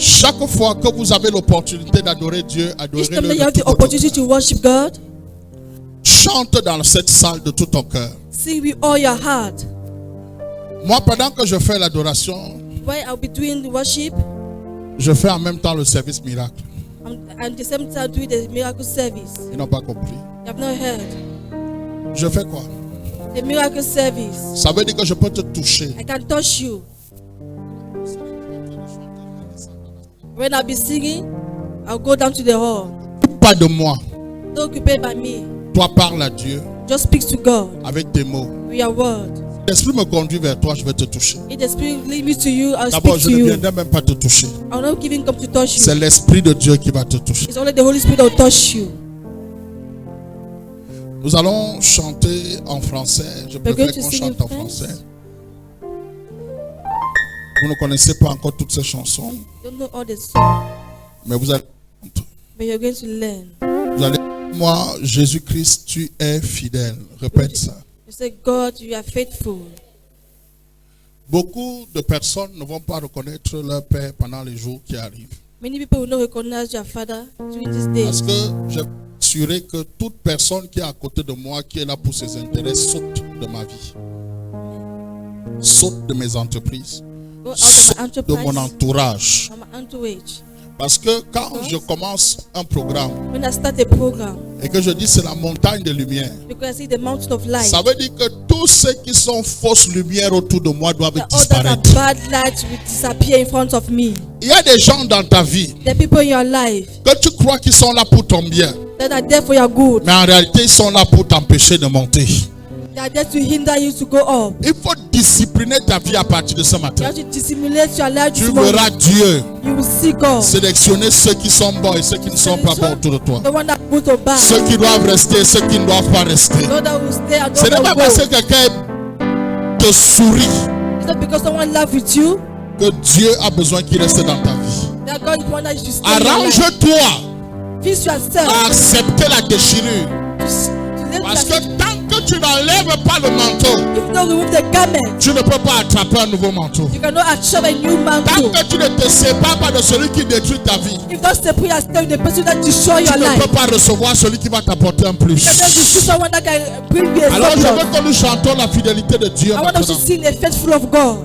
Chaque fois que vous avez l'opportunité d'adorer Dieu, Each time that adorez-le you de have tout the votre opportunity cœur. to worship God, Chante dans cette salle de tout ton cœur. sing with all your heart. Moi, pendant que je fais l'adoration, While I'll be doing the worship, je fais en même temps le service miracle. and the same time doing the miracle service. Ils n'ont pas compris. You have not heard. Je fais quoi? The miracle service. Ça veut dire que je peux te toucher. I can touch you. When I'll be singing, I'll go down to the hall. Pas de moi. Don't occupy by me. Toi, parle à Dieu Just speak to God avec tes mots. with your word. L'esprit me conduit vers toi, je vais te toucher. If the Spirit lead me to you, I'll D'abord, speak je to ne you. viendrai même pas te toucher. I'll not even come to touch C'est you. l'Esprit de Dieu qui va te toucher. It's only the Holy Spirit that will touch you. Nous allons chanter en français. Je We're préfère going to qu'on sing chante in en French. français. Vous ne connaissez pas encore toutes ces chansons, You don't know all the songs, mais vous allez, but you're going to learn. moi, Jésus-Christ, tu es fidèle. Répète ça. You say, God, you are faithful. Beaucoup de personnes ne vont pas reconnaître leur Père pendant les jours qui arrivent. Many people will not recognize your Father during these Parce days. que je peux assurer que toute personne qui est à côté de moi, qui est là pour ses intérêts, saute de ma vie. Saute de mes entreprises. Go out of Saute my de mon enterprise, entourage. from my entourage. Parce que quand je commence un programme When I start a program, et que je dis c'est la montagne de lumière, because I see the mountain of light, ça veut dire que tous ceux qui sont fausses lumières autour de moi doivent that all that are disparaître. bad lights will disappear in front of me. Il y a des gens dans ta vie The people in your life que tu crois qu'ils sont là pour ton bien, that are there for your good, mais en réalité ils sont là pour t'empêcher de monter. they are there to hinder you to go up. Il faut discipliner ta vie à partir de ce You matin. have to dissimulate your life Tu this morning. verras Dieu You will see God. sélectionner ceux qui sont bons et ceux qui ne sont pas bons autour de toi. The one that put to back. Ceux qui doivent rester et ceux qui ne doivent pas rester. Those that will stay and Ce those n'est that pas will parce go. que quelqu'un te sourit It's not because someone laugh with you que Dieu a besoin qu'il reste dans ta vie. that God is one that you should stay in your life. Arrange-toi Fix yourself. à accepter la déchirure. To let Parce que yourself- tant que tu n'enlèves pas le manteau, If you don't remove the garment, tu ne peux pas attraper un nouveau manteau. you cannot achieve a new Tant mantle. que tu ne te sépares pas de celui qui détruit ta vie, If you don't separate yourself with the person that destroy tu your ne life, peux pas recevoir celui qui va t'apporter un plus. you cannot receive someone that can bring you a Alors je surplus. veux que nous chantons la fidélité de Dieu I want us to maintenant. sing the faithful of God.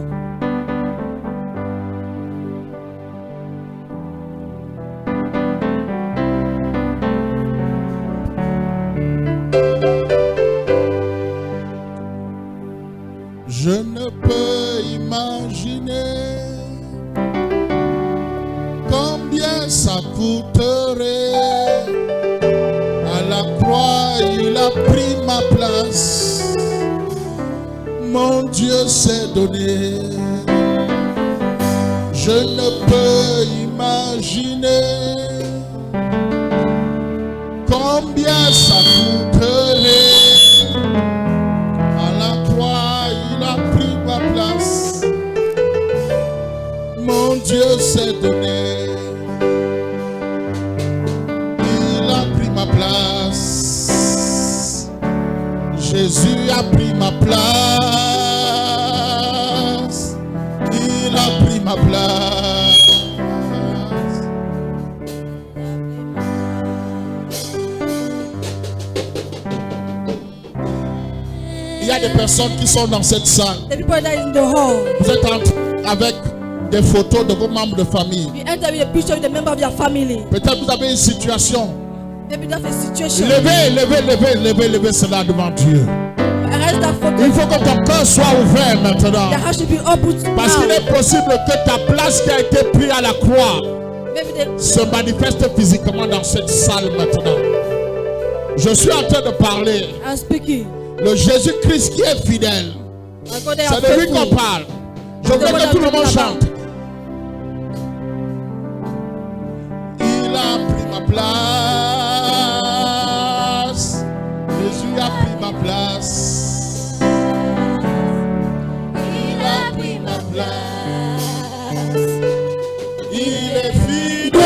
Je ne peux imaginer combien ça coûterait. À la croix, il a pris ma place. Mon Dieu s'est donné. Je ne peux imaginer combien ça coûterait. À la croix, il a pris ma place. Mon Dieu s'est donné. Il a pris ma place. Jésus a pris ma place. Il a pris ma place. Il y a des personnes qui sont dans cette salle. The people that are in the hall, Vous êtes avec des photos de vos membres de famille. you enter with a picture with a member of your family. Peut-être vous avez une situation. Maybe that's a situation. Levez cela devant Dieu. Arrest that photo. Il faut que ton cœur soit ouvert maintenant. There has to be open Parce qu'il now. est possible que ta place qui a été prise à la croix Maybe the se manifeste physiquement dans cette salle maintenant. Je suis en train de parler. I'm speaking. Le Jésus-Christ qui est fidèle. My God, they are C'est de lui qu'on faithful. parle. Je veux que tout le monde chante. Il a pris ma place. Jésus a pris ma place. Il a pris ma place. Il est fidèle.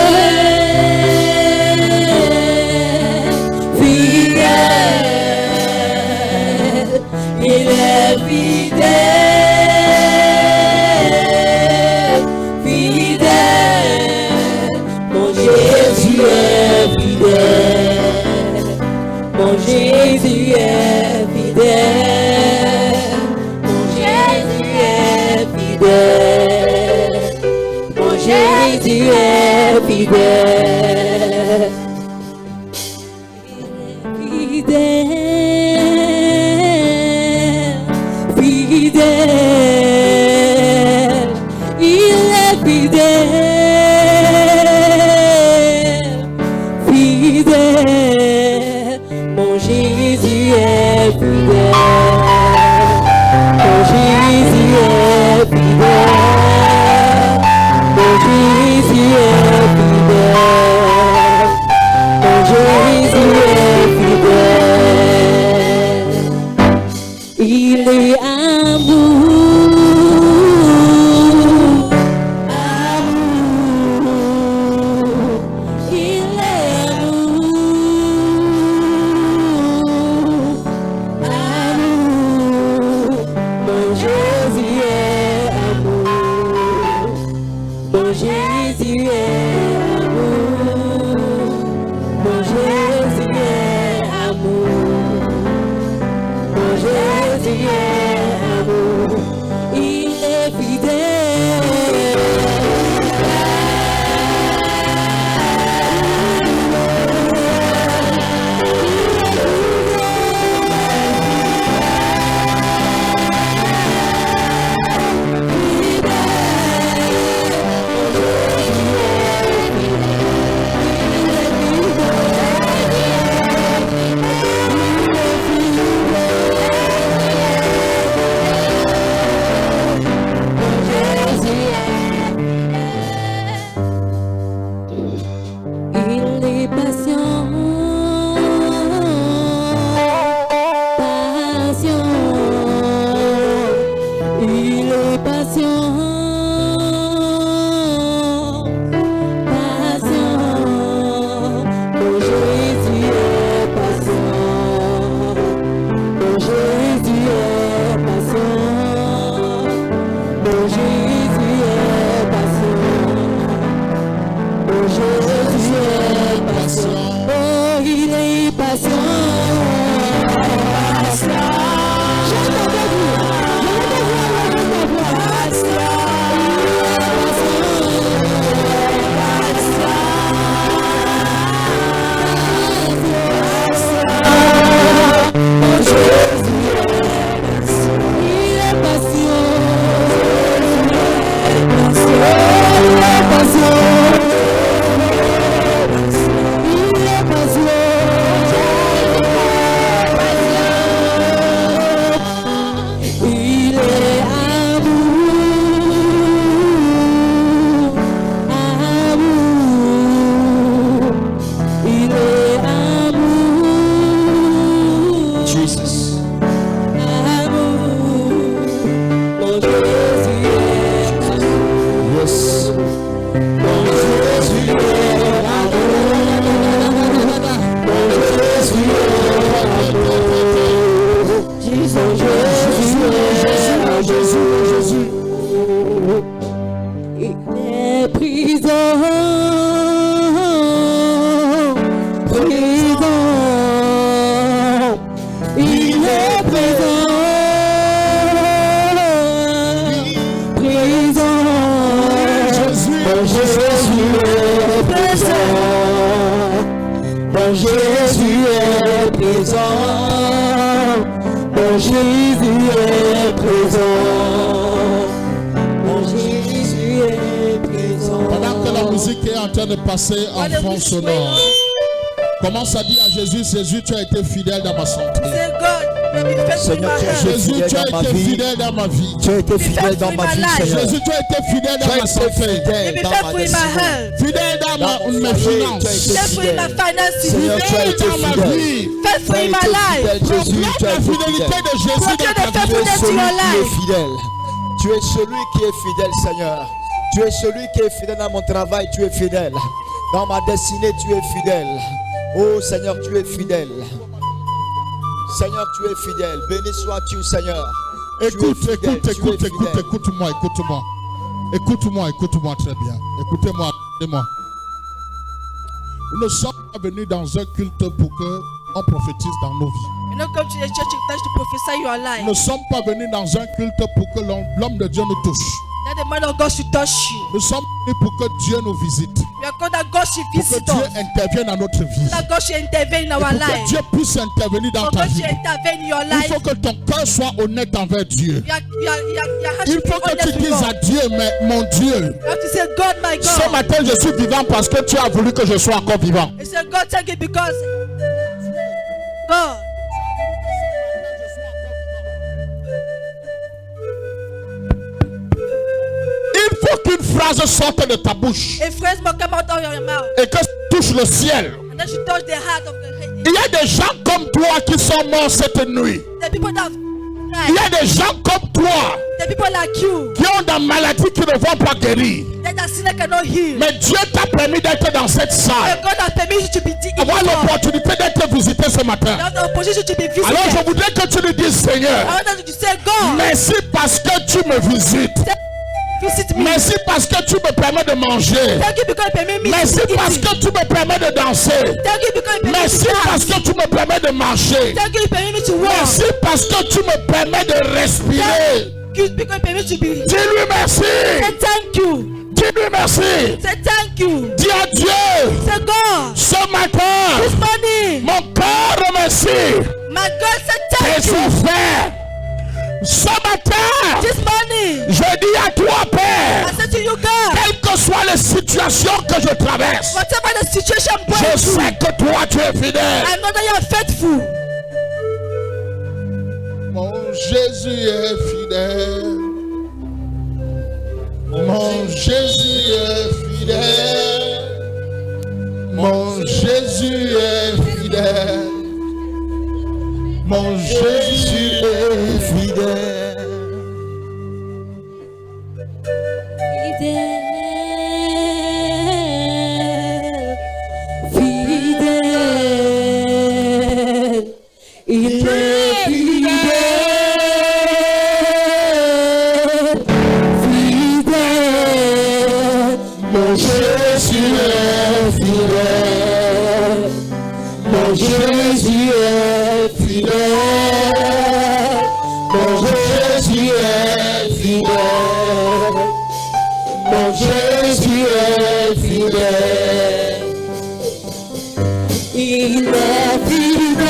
Fidèle. Il est fidèle. Jésus est fidèle. Fidèle, fidèle, il est fidèle, fidèle, mon Jésus est fidèle, mon Jésus est fidèle, mon Jésus est fidèle, mon Jésus est fidèle, il est amour, amour, il est amour, amour, mon Jésus est amour, mon Jésus est amour, mon Jésus est amour, mon Jésus est amour, il est fidèle. Il est patient, patient, il est patient, patient, mon Jésus est patient, mon Jésus est patient, mon Jésus est patient. Oh Jésus est patient, oh il est patient. J'entendais vous, Jésus est présent, mon Jésus est présent, mon Jésus est présent. Pendant que la musique est en train de passer en fond sonore, commence à dire à Jésus, Jésus, tu as été fidèle dans ma santé. Seigneur, Jésus, tu as été fidèle dans ma vie. Tu as été fidèle dans ma vie, Seigneur. Jésus, tu as été fidèle dans ma santé. Fidèle dans mes finances. Seigneur, tu as été fidèle. Faithful in my life. Jésus, tu as été fidélité de Jésus dans ta vie. Tu es celui qui est fidèle. Tu es celui qui est fidèle, Seigneur. Tu es celui qui est fidèle dans mon travail, tu es fidèle. Dans ma destinée, tu es fidèle. Oh Seigneur, tu es fidèle. Seigneur, tu es fidèle. Béni sois-tu, Seigneur. Écoute-moi très bien. Écoutez-moi. Nous ne sommes pas venus dans un culte pour qu'on prophétise dans nos vies. You don't come to the church to prophesy your life. Nous ne sommes pas venus dans un culte pour que l'homme de Dieu nous touche. That the man of God should touch you. Nous sommes venus pour que Dieu nous visite. We are called that God should Pour que visit Dieu us. intervienne dans notre vie. That God should intervene in Et our pour que life. Dieu puisse intervenir dans For ta God vie. should intervene in your Il life. faut que ton cœur soit honnête envers Dieu. You have Il to be faut que tu honest with dises à God. Dieu, mais mon Dieu, You have to say, God, my ce God. matin je suis vivant parce que tu as voulu que je sois encore vivant. You say, God, thank you because God. Il faut qu'une phrase sorte de ta bouche A phrase must come out of your mouth. et que ça touche le ciel. And then you touch the heart of the head. Il y a des gens comme toi qui sont morts cette nuit. The people that Il y died, a des gens comme toi the people like you, qui ont des maladies qui ne vont pas guérir. that are sinner cannot heal. Mais Dieu t'a permis d'être dans cette salle. And God has permitted you to be in Avoir this world. l'opportunité d'être visité ce matin. You have the opportunity to be visited. Alors je voudrais que tu lui dises, I Seigneur, want you to say, God, merci parce que tu me visites. visit me. Merci parce que tu me permets de manger. Thank you because you permit me Merci to parce eat. que tu me permets de danser. Thank you because you permit me Merci to parce dance. que tu me permets de marcher. Thank you permit me to walk. Merci parce que tu me permets de respirer. Thank you because you permit me to be. Dis-lui merci. Say thank you. Dis-lui merci. Say thank you. Dis à Dieu, Say God, ce matin, this morning, mon cœur remercie my God, say thank tes you. offerts. Ce matin, This morning, je dis à toi, Père, I say to you, God, quelles que soient les situations que je traverse, whatever the situation I'm je going through, sais que toi tu es fidèle. I know that you are faithful. Mon Jésus est fidèle. Mon Jésus est fidèle. Mon Jésus est fidèle. Mon Jésus est fidèle. Fidèle, il est fidèle, fidèle, mon Jésus est fidèle, mon Jésus est fidèle, mon Jésus est fidèle, mon Jésus est fidèle. Il est fidèle.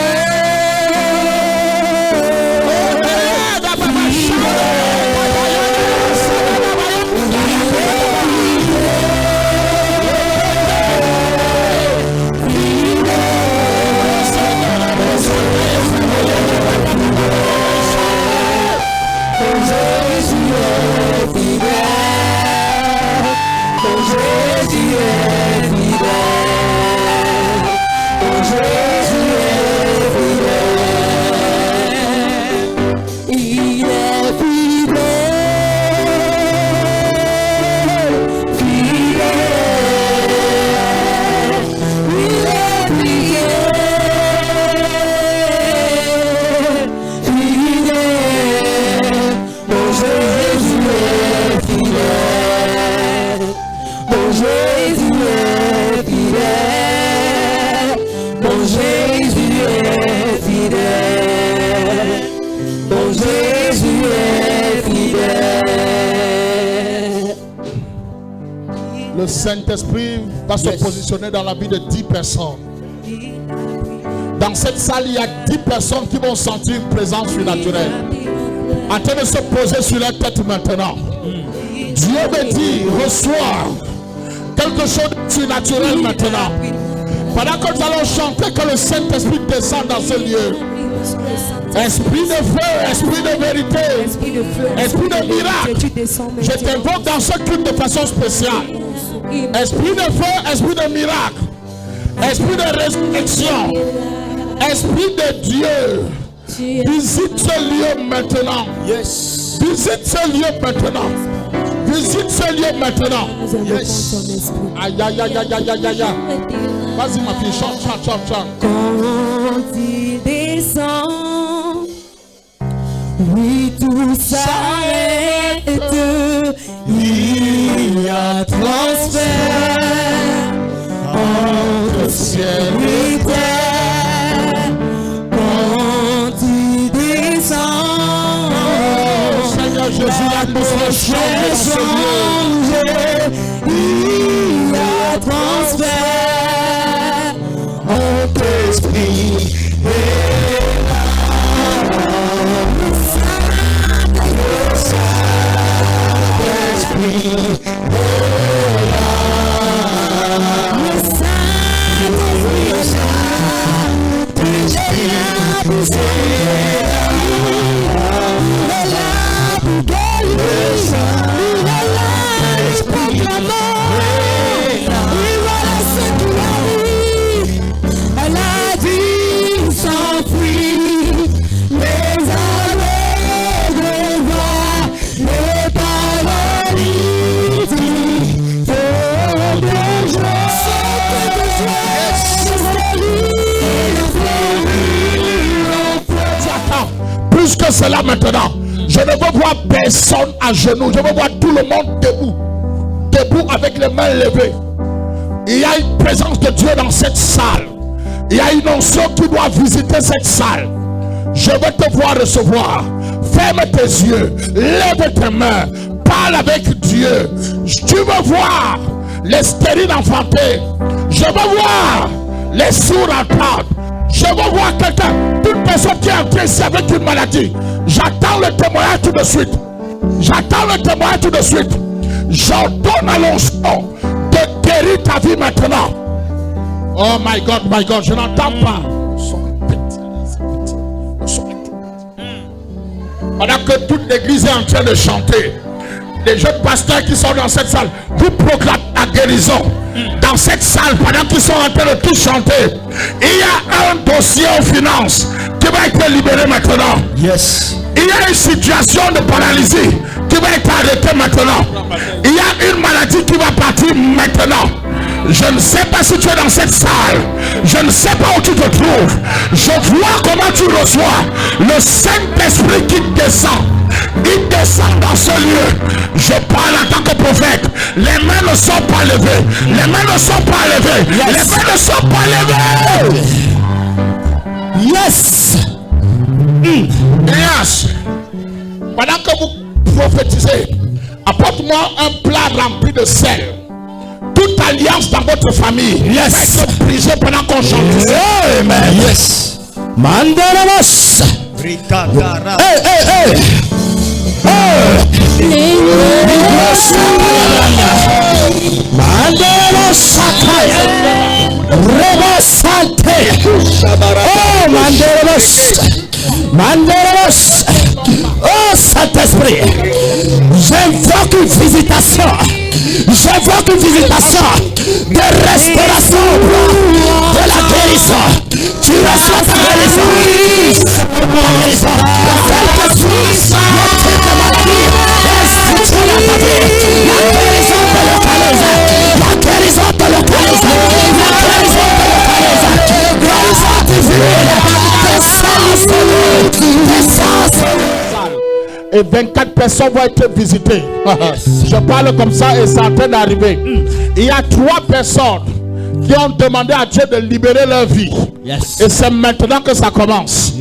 Il est fidèle, fidèle, il est fidèle, fidèle, mon Jésus est fidèle, mon Jésus est fidèle, mon Jésus est fidèle. Mon Jésus est fidèle. Le Saint-Esprit va se positionner dans la vie de 10 personnes. Dans cette salle, il y a 10 personnes qui vont sentir une présence surnaturelle en train de se poser sur leur tête maintenant. Dieu me dit, reçois quelque chose de surnaturel maintenant. Pendant que nous allons chanter, que le Saint-Esprit descende dans ce lieu. Esprit de feu, esprit de vérité, esprit de miracle, je t'invoque dans ce culte de façon spéciale. Esprit de feu, esprit de miracle, esprit de résurrection, esprit de Dieu, visite ce lieu maintenant. Yes. Visite ce lieu maintenant. Visite ce lieu maintenant. Yes. Aïe, aïe, aïe, aïe, aïe, aïe, aïe. Vas-y ma fille, chante, chante, chante, chante. Quand il descend, oui, tout s'arrête. Il y a transfert entre ciel et terre. Quand il descend, Seigneur Jésus, l'atmosphère changé ce lieu. Il y a transfert. Mon esprit est là. Le Saint-Esprit est là. Le Saint-Esprit est là. Il est là pour guérir. Il est là pour proclamer. Il va laisser tout la vie. La vie s'enfuit. Les aveugles voient. Les paralytiques font de joie. Plus que cela maintenant, je ne veux voir personne à genoux. Je veux voir tout le monde debout. Debout avec les mains levées. Il y a une présence de Dieu dans cette salle. Il y a une onction qui doit visiter cette salle. Je veux te voir recevoir. Ferme tes yeux. Lève tes mains. Parle avec Dieu. Tu veux voir les stériles enfantés. Je veux voir les sourds entendre. Je veux voir quelqu'un, une personne qui est entrée ici avec une maladie. J'attends le témoignage tout de suite. J'attends le témoignage tout de suite. J'ordonne à l'onction de guérir ta vie maintenant. Oh my God, je n'entends pas. Pendant que toute l'église est en train de chanter, les jeunes pasteurs qui sont dans cette salle, vous proclamez la guérison. Dans cette salle, pendant qu'ils sont en train de tout chanter, il y a un dossier aux finances qui va être libéré maintenant. Yes. Il y a une situation de paralysie qui va être arrêtée maintenant. Il y a une maladie qui va partir maintenant. Je ne sais pas si tu es dans cette salle. Je ne sais pas où tu te trouves. Je vois comment tu reçois le Saint-Esprit qui descend. Il descend dans ce lieu. Je parle en tant que prophète. Les mains ne sont pas levées. Les mains ne sont pas levées. Yes. Les mains ne sont pas levées. Yes. Yes. Pendant que vous prophétisez, apporte-moi un plat rempli de sel. Toute alliance dans votre famille. Yes. Va être brisée pendant qu'on chante. Amen. Yes. Mandarabas. Rikatara. Hey. Mandarabas Sakaya. Rebasante. Oh, Mandarabas. Oh, Saint-Esprit. J'invoque une visitation. J'invoque une visitation de restauration de la guérison. Tu reçois ta guérison. La guérison. Quelque chose, le type de maladie, destruction de ta vie. La guérison te localise. La guérison te localise. La guérison te localise. Guérison divine. Descends. Et 24 personnes vont être visitées. Je parle comme ça et c'est en train d'arriver. Il y a 3 personnes qui ont demandé à Dieu de libérer leur vie. Yes. Et c'est maintenant que ça commence.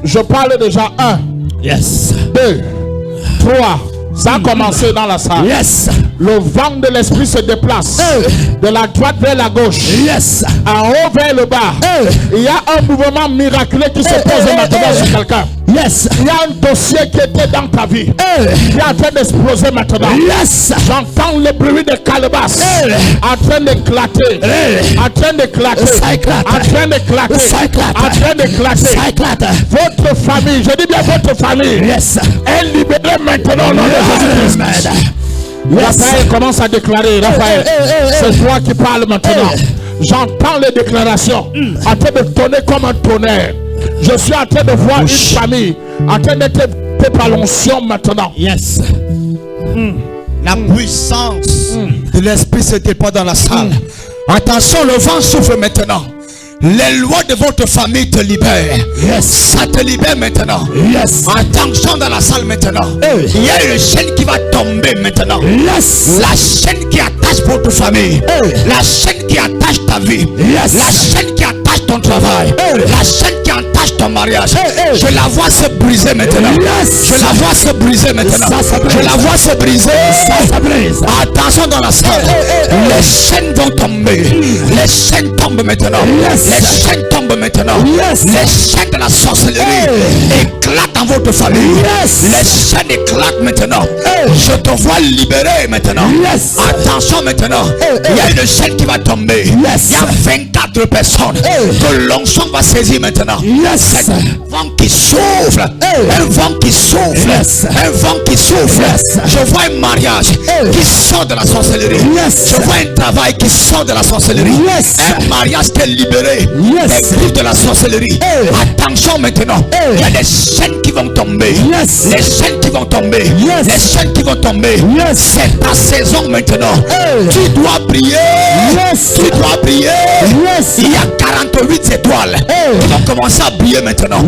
Je parle déjà 1, Yes. 2, 3. Ça a commencé dans la salle. Yes. Le vent de l'esprit se déplace de la droite vers la gauche, Yes. en haut vers le bas. Il y a un mouvement miraculeux qui se pose maintenant sur quelqu'un. Yes. Il y a un dossier qui était dans ta vie qui est en train d'exploser maintenant. Yes. J'entends le bruit de calebasses en train d'éclater, en train d'éclater, Ça éclate. en train d'éclater, Ça éclate. en train d'éclater. Ça éclate. Votre famille, je dis bien votre famille, Yes. est libérée maintenant au nom de Jésus-Christ. Yes. Raphaël commence à déclarer. Raphaël, c'est toi qui parles maintenant. J'entends les déclarations en train de tonner comme un tonnerre. Je suis en train de voir une famille en train d'être par l'onction maintenant. Yes. La puissance de l'esprit se déploie dans la salle. Attention, le vent souffle maintenant. Les lois de votre famille te libèrent. Yes. Ça te libère maintenant. Yes. Attention dans la salle maintenant. Il y a une chaîne qui va tomber maintenant. Yes. La chaîne qui attache vos votre famille, la chaîne qui attache ta vie, la chaîne qui attache ton travail, la chaîne qui attache ton mariage, je la vois se briser maintenant. Je la vois se briser maintenant. Je la vois se briser. Attention dans la salle. Les chaînes vont tomber. Les chaînes tombent maintenant. Les chaînes tombent maintenant. Les chaînes de la sorcellerie éclatent dans votre famille. Les chaînes éclatent maintenant. Je te vois libéré maintenant. Attention maintenant. Il y a une chaîne qui va tomber. Il y a 24 personnes que l'onction va saisir maintenant. C'est un vent qui souffle. Un vent qui souffle. Un vent qui souffle. Je vois un mariage qui sort de la sorcellerie. Je vois un travail qui sort de la sorcellerie. Un mariage qui est libéré des griffes de la sorcellerie. Attention maintenant. Il y a des chaînes qui vont tomber. Les chaînes qui vont tomber. Les chaînes qui vont tomber. C'est ta saison maintenant. Tu dois briller. Tu dois briller. Il y a 48 étoiles qui vont commencer à briller maintenant.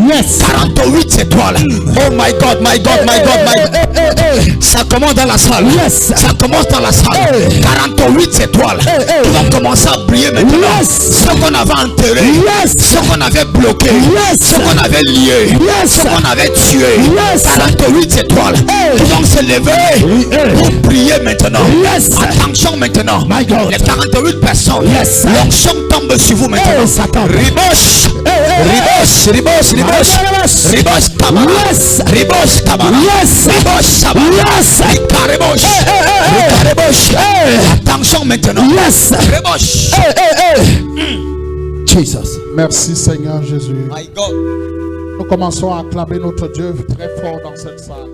48 étoiles. Oh my God, my God, my God, my God. Ça commence dans la salle. Ça commence dans la salle. 48 étoiles qui vont commencer à briller maintenant. Ce qu'on avait enterré, ce qu'on avait bloqué, ce qu'on avait lié, ce qu'on avait tué. 48 étoiles qui vont se lever pour prier maintenant. Attention maintenant. Les 48 personnes, l'onction tombe sur vous maintenant. Ribosh, ribosh, ribosh, ribosh, ribosh, tamara, ribosh, tamara, ribosh, tamara, ribosh, ribosh. Attention maintenant. Ribosh. Jesus. Merci Seigneur Jésus. My God. Nous commençons à acclamer notre Dieu très fort dans cette salle.